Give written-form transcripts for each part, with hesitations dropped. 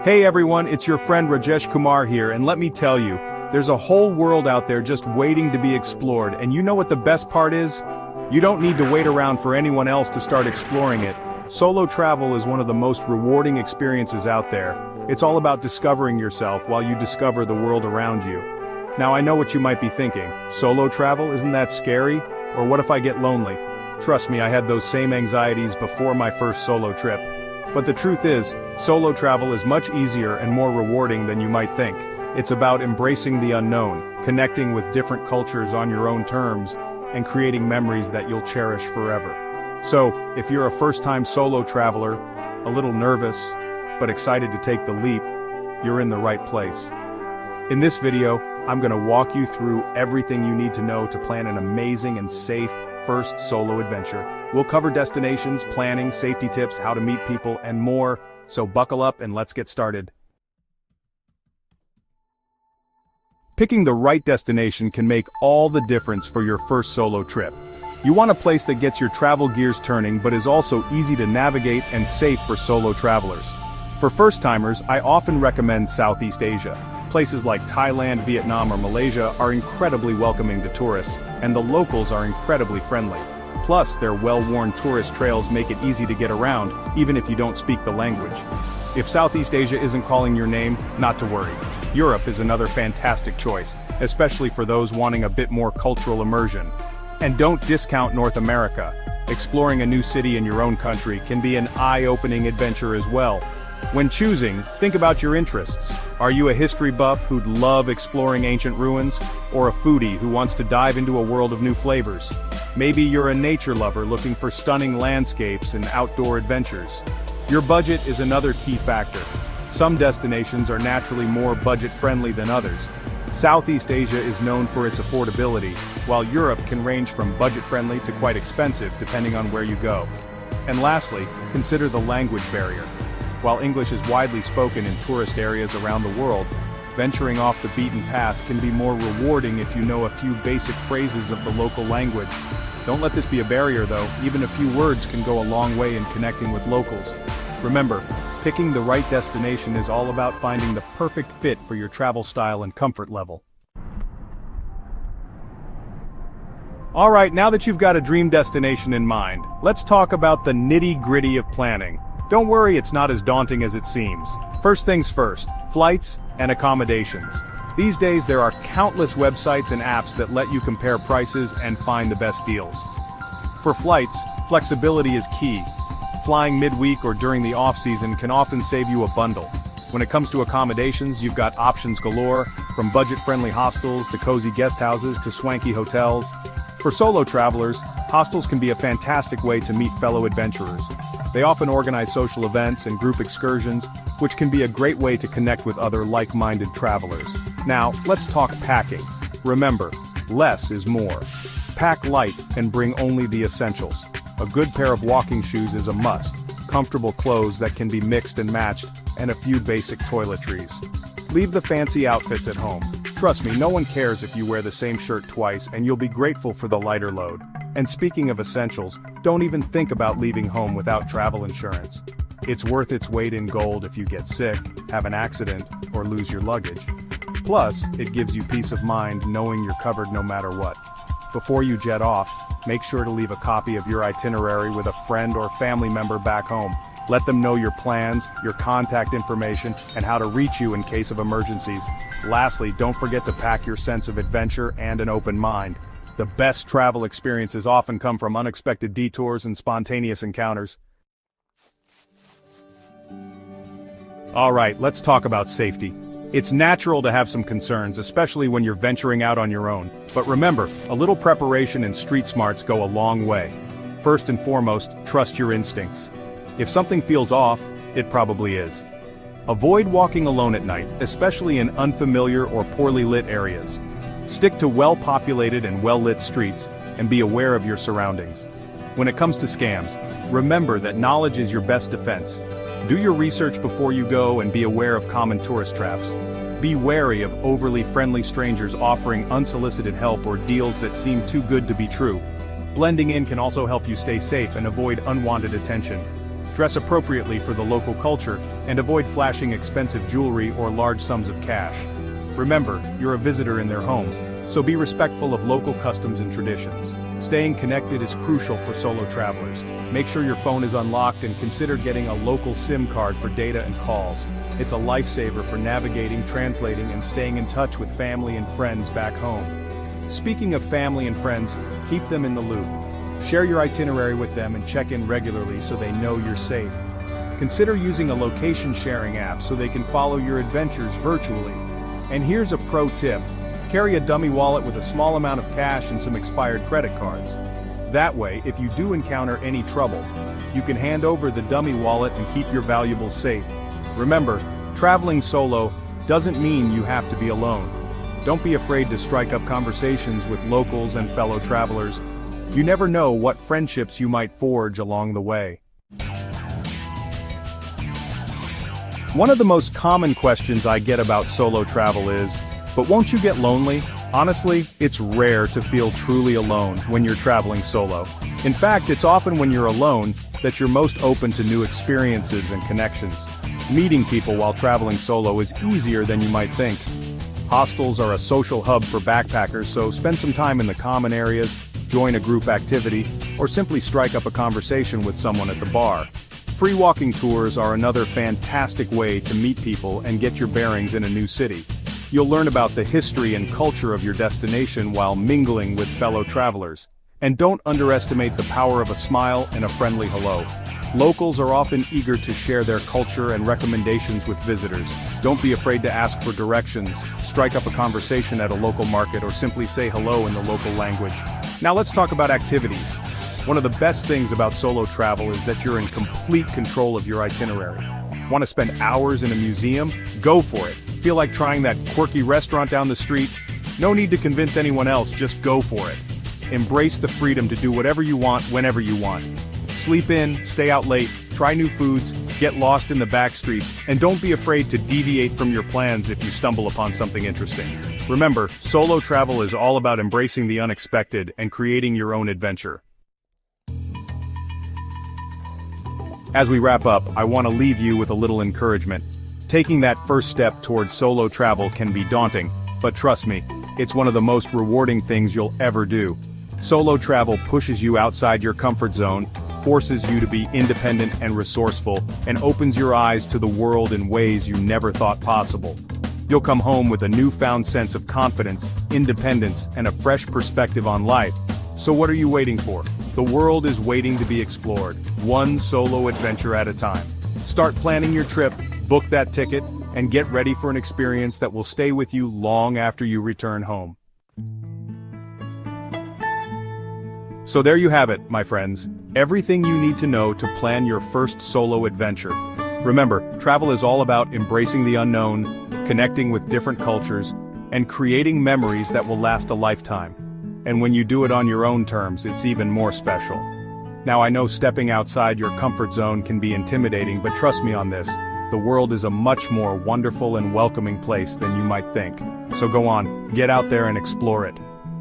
Hey everyone, it's your friend Rajesh Kumar here, and let me tell you, there's a whole world out there just waiting to be explored, and you know what the best part is? You don't need to wait around for anyone else to start exploring it. Solo travel is one of the most rewarding experiences out there. It's all about discovering yourself while you discover the world around you. Now I know what you might be thinking, solo travel, isn't that scary? Or what if I get lonely? Trust me, I had those same anxieties before my first solo trip. But the truth is, solo travel is much easier and more rewarding than you might think. It's about embracing the unknown, connecting with different cultures on your own terms, and creating memories that you'll cherish forever. So, if you're a first-time solo traveler, a little nervous, but excited to take the leap, you're in the right place. In this video, I'm going to walk you through everything you need to know to plan an amazing and safe first solo adventure. We'll cover destinations, planning, safety tips, how to meet people, and more, so buckle up and let's get started. Picking the right destination can make all the difference for your first solo trip. You want a place that gets your travel gears turning but is also easy to navigate and safe for solo travelers. For first-timers, I often recommend Southeast Asia. Places like Thailand, Vietnam, or Malaysia are incredibly welcoming to tourists, and the locals are incredibly friendly. Plus, their well-worn tourist trails make it easy to get around, even if you don't speak the language. If Southeast Asia isn't calling your name, not to worry. Europe is another fantastic choice, especially for those wanting a bit more cultural immersion. And don't discount North America. Exploring a new city in your own country can be an eye-opening adventure as well. When choosing, think about your interests. Are you a history buff who'd love exploring ancient ruins, or a foodie who wants to dive into a world of new flavors? Maybe you're a nature lover looking for stunning landscapes and outdoor adventures. Your budget is another key factor. Some destinations are naturally more budget-friendly than others. Southeast Asia is known for its affordability, while Europe can range from budget-friendly to quite expensive depending on where you go. And lastly, consider the language barrier. While English is widely spoken in tourist areas around the world, venturing off the beaten path can be more rewarding if you know a few basic phrases of the local language. Don't let this be a barrier though, even a few words can go a long way in connecting with locals. Remember, picking the right destination is all about finding the perfect fit for your travel style and comfort level. Alright, now that you've got a dream destination in mind, let's talk about the nitty-gritty of planning. Don't worry, it's not as daunting as it seems. First things first, flights and accommodations. These days there are countless websites and apps that let you compare prices and find the best deals. For flights, flexibility is key. Flying midweek or during the off-season can often save you a bundle. When it comes to accommodations, you've got options galore, from budget-friendly hostels to cozy guest houses to swanky hotels. For solo travelers, hostels can be a fantastic way to meet fellow adventurers. They often organize social events and group excursions, which can be a great way to connect with other like-minded travelers. Now, let's talk packing. Remember, less is more. Pack light and bring only the essentials. A good pair of walking shoes is a must, comfortable clothes that can be mixed and matched, and a few basic toiletries. Leave the fancy outfits at home. Trust me, no one cares if you wear the same shirt twice, and you'll be grateful for the lighter load. And speaking of essentials, don't even think about leaving home without travel insurance. It's worth its weight in gold if you get sick, have an accident, or lose your luggage. Plus, it gives you peace of mind knowing you're covered no matter what. Before you jet off, make sure to leave a copy of your itinerary with a friend or family member back home. Let them know your plans, your contact information, and how to reach you in case of emergencies. Lastly, don't forget to pack your sense of adventure and an open mind. The best travel experiences often come from unexpected detours and spontaneous encounters. Alright, let's talk about safety. It's natural to have some concerns, especially when you're venturing out on your own. But remember, a little preparation and street smarts go a long way. First and foremost, trust your instincts. If something feels off, it probably is. Avoid walking alone at night, especially in unfamiliar or poorly lit areas. Stick to well-populated and well-lit streets, and be aware of your surroundings. When it comes to scams, remember that knowledge is your best defense. Do your research before you go and be aware of common tourist traps. Be wary of overly friendly strangers offering unsolicited help or deals that seem too good to be true. Blending in can also help you stay safe and avoid unwanted attention. Dress appropriately for the local culture, and avoid flashing expensive jewelry or large sums of cash. Remember, you're a visitor in their home, so be respectful of local customs and traditions. Staying connected is crucial for solo travelers. Make sure your phone is unlocked and consider getting a local SIM card for data and calls. It's a lifesaver for navigating, translating, and staying in touch with family and friends back home. Speaking of family and friends, keep them in the loop. Share your itinerary with them and check in regularly so they know you're safe. Consider using a location sharing app so they can follow your adventures virtually. And here's a pro tip. Carry a dummy wallet with a small amount of cash and some expired credit cards. That way, if you do encounter any trouble, you can hand over the dummy wallet and keep your valuables safe. Remember, traveling solo doesn't mean you have to be alone. Don't be afraid to strike up conversations with locals and fellow travelers. You never know what friendships you might forge along the way. One of the most common questions I get about solo travel is, but won't you get lonely? Honestly, it's rare to feel truly alone when you're traveling solo. In fact, it's often when you're alone that you're most open to new experiences and connections. Meeting people while traveling solo is easier than you might think. Hostels are a social hub for backpackers, so spend some time in the common areas, join a group activity, or simply strike up a conversation with someone at the bar. Free walking tours are another fantastic way to meet people and get your bearings in a new city. You'll learn about the history and culture of your destination while mingling with fellow travelers. And don't underestimate the power of a smile and a friendly hello. Locals are often eager to share their culture and recommendations with visitors. Don't be afraid to ask for directions, strike up a conversation at a local market, or simply say hello in the local language. Now let's talk about activities. One of the best things about solo travel is that you're in complete control of your itinerary. Want to spend hours in a museum? Go for it. Feel like trying that quirky restaurant down the street? No need to convince anyone else, just go for it. Embrace the freedom to do whatever you want, whenever you want. Sleep in, stay out late, try new foods, get lost in the back streets, and don't be afraid to deviate from your plans if you stumble upon something interesting. Remember, solo travel is all about embracing the unexpected and creating your own adventure. As we wrap up, I want to leave you with a little encouragement. Taking that first step towards solo travel can be daunting, but trust me, it's one of the most rewarding things you'll ever do. Solo travel pushes you outside your comfort zone, forces you to be independent and resourceful, and opens your eyes to the world in ways you never thought possible. You'll come home with a newfound sense of confidence, independence, and a fresh perspective on life. So what are you waiting for? The world is waiting to be explored, one solo adventure at a time. Start planning your trip, book that ticket, and get ready for an experience that will stay with you long after you return home. So there you have it, my friends. Everything you need to know to plan your first solo adventure. Remember, travel is all about embracing the unknown, connecting with different cultures, and creating memories that will last a lifetime. And when you do it on your own terms, it's even more special. Now I know stepping outside your comfort zone can be intimidating, but trust me on this, the world is a much more wonderful and welcoming place than you might think. So go on, get out there and explore it.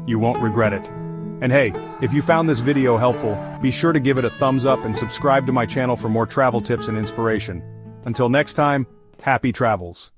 You won't regret it. And hey, if you found this video helpful, be sure to give it a thumbs up and subscribe to my channel for more travel tips and inspiration. Until next time, happy travels.